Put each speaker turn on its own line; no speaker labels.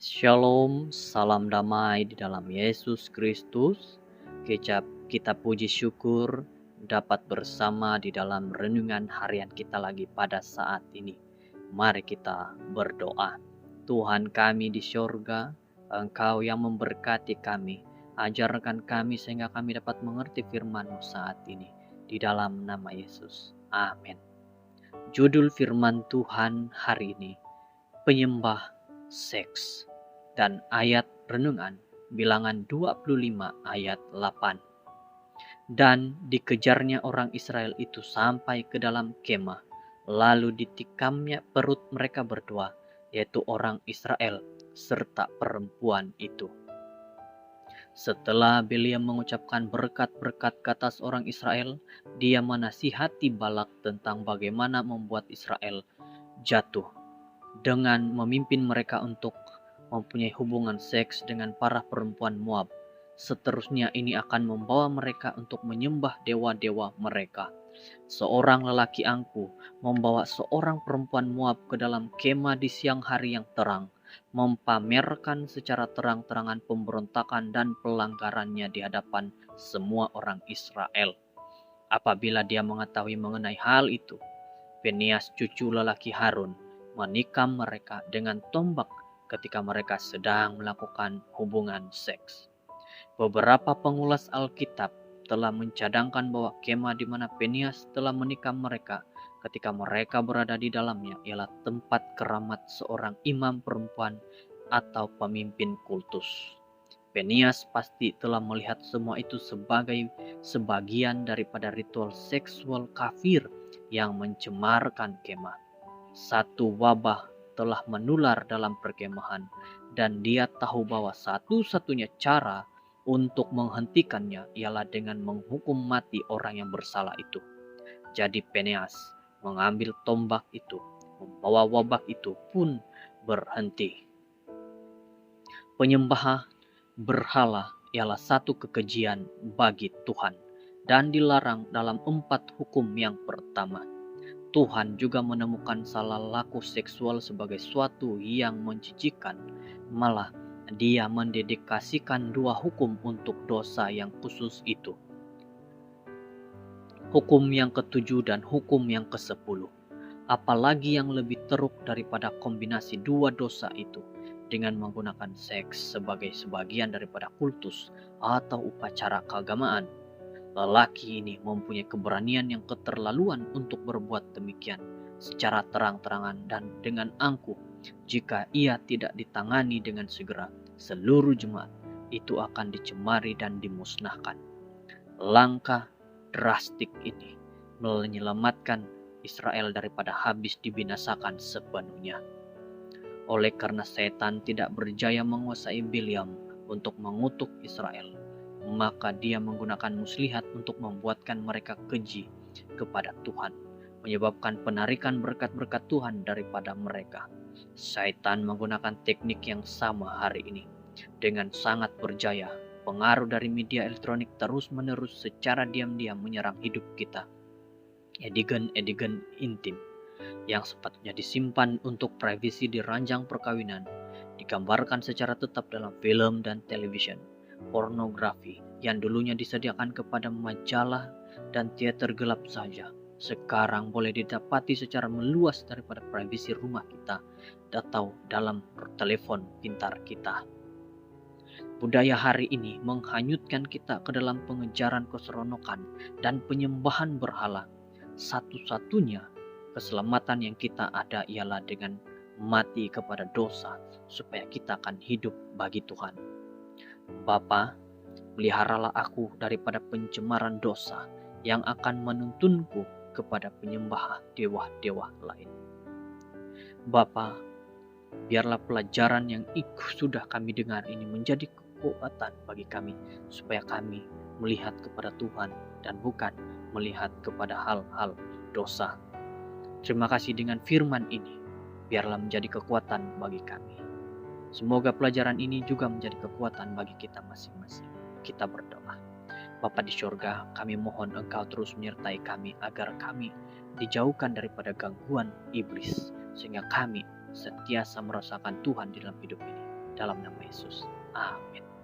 Shalom, salam damai di dalam Yesus Kristus. Kita puji syukur dapat bersama di dalam renungan harian kita lagi pada saat ini. Mari kita berdoa. Tuhan kami di sorga, Engkau yang memberkati kami. Ajarkan kami sehingga kami dapat mengerti firman-Mu saat ini. Di dalam nama Yesus. Amin. Judul firman Tuhan hari ini, penyembah seks. Dan ayat renungan Bilangan 25 ayat 8. Dan dikejarnya orang Israel itu sampai ke dalam kemah, lalu ditikamnya perut mereka berdua, yaitu orang Israel serta perempuan itu. Setelah Bileam mengucapkan berkat-berkat ke atas orang Israel, dia menasihati Balak tentang bagaimana membuat Israel jatuh dengan memimpin mereka untuk mempunyai hubungan seks dengan para perempuan Moab. Seterusnya ini akan membawa mereka untuk menyembah dewa-dewa mereka. Seorang lelaki angkuh membawa seorang perempuan Moab ke dalam kemah di siang hari yang terang, mempamerkan secara terang-terangan pemberontakan dan pelanggarannya di hadapan semua orang Israel. Apabila dia mengetahui mengenai hal itu, Penias cucu lelaki Harun menikam mereka dengan tombak ketika mereka sedang melakukan hubungan seks. Beberapa pengulas Alkitab telah mencadangkan bahwa kemah di mana Penias telah menikam mereka ketika mereka berada di dalamnya ialah tempat keramat seorang imam perempuan atau pemimpin kultus. Penias pasti telah melihat semua itu sebagai sebagian daripada ritual seksual kafir yang mencemarkan kemah. Satu wabah telah menular dalam perkemahan, dan dia tahu bahwa satu-satunya cara untuk menghentikannya ialah dengan menghukum mati orang yang bersalah itu. Jadi Penias mengambil tombak itu, membawa wabah itu pun berhenti. Penyembahan berhala ialah satu kekejian bagi Tuhan dan dilarang dalam 4 hukum yang pertama. Tuhan juga menemukan salah laku seksual sebagai suatu yang menjijikkan. Malah dia mendedikasikan 2 hukum untuk dosa yang khusus itu. Hukum yang ke-7 dan hukum yang ke-10. Apalagi yang lebih teruk daripada kombinasi 2 dosa itu dengan menggunakan seks sebagai sebagian daripada kultus atau upacara keagamaan. Lelaki ini mempunyai keberanian yang keterlaluan untuk berbuat demikian secara terang-terangan dan dengan angkuh. Jika ia tidak ditangani dengan segera, seluruh jemaat itu akan dicemari dan dimusnahkan. Langkah drastik ini menyelamatkan Israel daripada habis dibinasakan sepenuhnya. Oleh karena setan tidak berjaya menguasai Bileam untuk mengutuk Israel, maka dia menggunakan muslihat untuk membuatkan mereka keji kepada Tuhan, menyebabkan penarikan berkat-berkat Tuhan daripada mereka. Setan menggunakan teknik yang sama hari ini. Dengan sangat berjaya, pengaruh dari media elektronik terus-menerus secara diam-diam menyerang hidup kita. Adegan-adegan intim yang sepatutnya disimpan untuk privasi di ranjang perkawinan digambarkan secara tetap dalam film dan television. Pornografi yang dulunya disediakan kepada majalah dan teater gelap saja, sekarang boleh didapati secara meluas daripada privasi rumah kita atau dalam telepon pintar kita. Budaya hari ini menghanyutkan kita ke dalam pengejaran keseronokan dan penyembahan berhala. Satu-satunya keselamatan yang kita ada ialah dengan mati kepada dosa, supaya kita akan hidup bagi Tuhan. Bapa, peliharalah aku daripada pencemaran dosa yang akan menuntunku kepada penyembah dewa-dewa lain. Bapa, biarlah pelajaran yang sudah kami dengar ini menjadi kekuatan bagi kami, supaya kami melihat kepada Tuhan dan bukan melihat kepada hal-hal dosa. Terima kasih dengan firman ini, biarlah menjadi kekuatan bagi kami. Semoga pelajaran ini juga menjadi kekuatan bagi kita masing-masing. Kita berdoa. Bapa di surga, kami mohon Engkau terus menyertai kami agar kami dijauhkan daripada gangguan iblis, sehingga kami sentiasa merasakan Tuhan di dalam hidup ini. dalam nama Yesus. Amin.